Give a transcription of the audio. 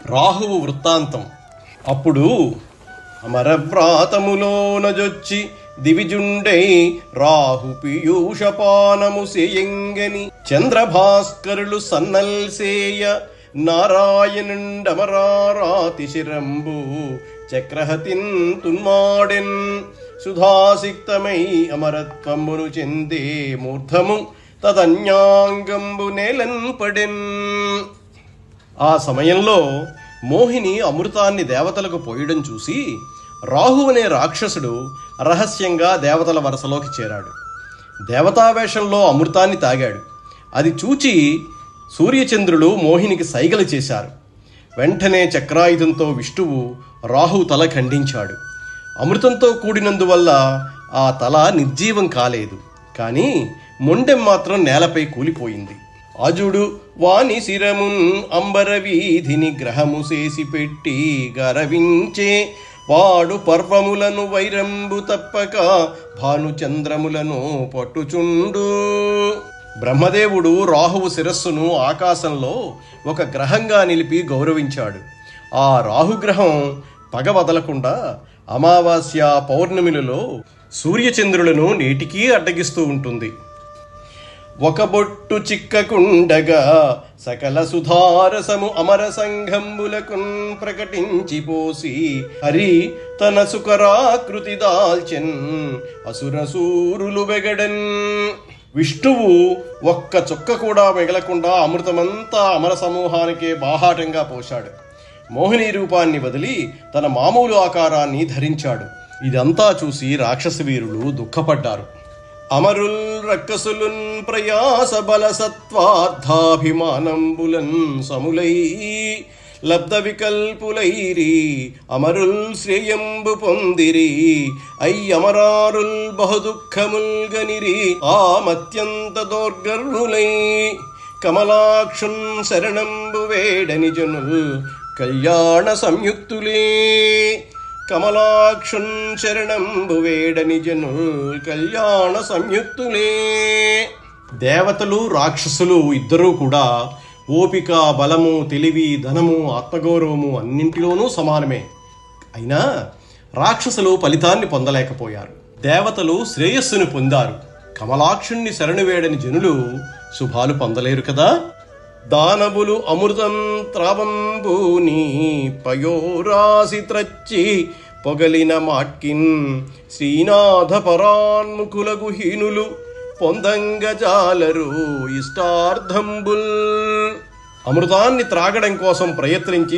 రాహువు వృత్తాంతం. అప్పుడు అమరవ్రాతములోనజొచ్చి దివిజుండై రాహు పీయూషపానము సేయంగని చంద్రభాస్కరులు సన్నల్సేయ నారాయణుండమరారాతి శిరంబు చక్రహతిన్ తున్మాడెన్ సుధాసిక్తమై అమరత్వమును చెందే మూర్ధము తదన్యాంగంబు నేలన్ పడెన్. ఆ సమయంలో మోహిని అమృతాన్ని దేవతలకు పోయడం చూసి రాహు అనే రాక్షసుడు రహస్యంగా దేవతల వరసలోకి చేరాడు. దేవతావేషంలో అమృతాన్ని తాగాడు. అది చూచి సూర్యచంద్రులు మోహినికి సైగలు చేశారు. వెంటనే చక్రాయుధంతో విష్ణువు రాహు తల ఖండించాడు. అమృతంతో కూడినందువల్ల ఆ తల నిర్జీవం కాలేదు, కానీ మొండెం మాత్రం నేలపై కూలిపోయింది. అజుడు వాని శిరమున్ అంబర వీధిని గ్రహము చేసి పెట్టి గరవించే వాడు పర్వములను వైరంబు తప్పక భానుచంద్రములను పట్టుచుండు. బ్రహ్మదేవుడు రాహువు శిరస్సును ఆకాశంలో ఒక గ్రహంగా నిలిపి గౌరవించాడు. ఆ రాహుగ్రహం పగ వదలకుండా అమావాస్య పౌర్ణమిలలో సూర్యచంద్రులను నేటికీ అడ్డగిస్తూ ఉంటుంది. ఒక బొట్టు చిక్కకుండగా సకల సుధారసము అమర సంఘంబులకున్ ప్రకటించిపోసి హరి తన సుకరాకృతి దాల్చెన్ అసురసూరులు వెగడన్. విష్ణువు ఒక్క చుక్క కూడా మిగలకుండా అమృతమంతా అమర సమూహానికే బాహాటంగా పోశాడు. మోహిని రూపాన్ని వదిలి తన మామూలు ఆకారాన్ని ధరించాడు. ఇదంతా చూసి రాక్షస వీరులు దుఃఖపడ్డారు. అమరుల్ రక్కసులున్ ప్రయాస బల సత్వార్థాభిమానంబులన్ సములై లబ్ధ వికల్పులైరి అమరుల్ శ్రేయంబు పొందిరి అయ్యమరారుల్ బహుదుఃఖముల్ గనిరి ఆమత్యంత దోర్గర్వులై కమలాక్షున్ శరణంబు వేడని జనుల్ కళ్యాణ సంయుక్తులే. కమలాక్షున్ శరణంబు వేడని జనుల్ కళ్యాణ సంయుక్తులే. దేవతలు రాక్షసులు ఇద్దరూ కూడా ఓపిక, బలము, తెలివి, ధనము, ఆత్మగౌరవము అన్నింటిలోనూ సమానమే. అయినా రాక్షసులు ఫలితాన్ని పొందలేకపోయారు. దేవతలు శ్రేయస్సును పొందారు. కమలాక్షుణ్ణి శరణు వేడని జనులు శుభాలు పొందలేరు కదా. దానవులు అమృతం త్రావంబూని పయోరాసి త్రచ్చి పొగలిన మాట్కిన్ శ్రీనాథ పరాన్ముకులగు హీనులు పొందంగజాలరు ఇష్టార్థంబుల్. అమృతాన్ని త్రాగడం కోసం ప్రయత్నించి